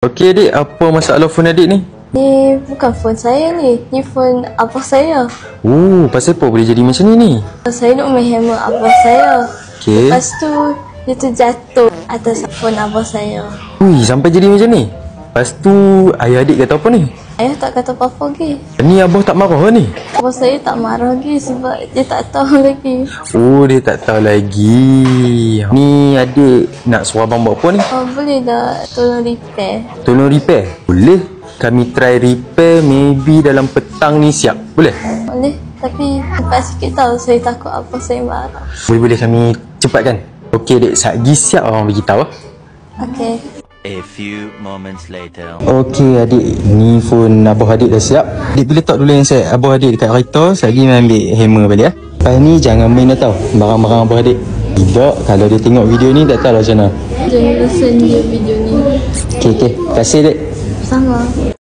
Okey adik, apa masalah phone adik ni? Ni bukan phone saya ni. Ni phone abah saya. Oh, pasal apa boleh jadi macam ni ni? Saya nak main hammer abah saya. Okey. Lepas tu, dia tu jatuh atas phone abah saya. Ui, sampai jadi macam ni? Lepas tu, ayah adik kata apa ni? Ayah tak kata apa-apa lagi. Ni abah tak marah ke ni? Abah saya tak marah lagi sebab dia tak tahu lagi. Oh, dia tak tahu lagi. Ni adik nak suruh abang buat apa ni? Oh, boleh dah tolong repair. Tolong repair? Boleh. Kami try repair maybe dalam petang ni siap. Boleh? Boleh. Tapi cepat sikit tau. Saya takut abah saya marah. Boleh kami cepatkan. Okey adik, lagi siap abang beritahu. Okay. A few moments later. Okey adik, ni phone abah adik dah siap. Adik boleh letak dulu yang set abah adik dekat kereta. Saya lagi ambil hammer balik ya. Lepas ni jangan main dah tau barang-barang abah adik. Tidak, kalau dia tengok video ni tak tahu lah macam mana. Jangan lesen dia video ni. Okey, terima kasih adik. Sama.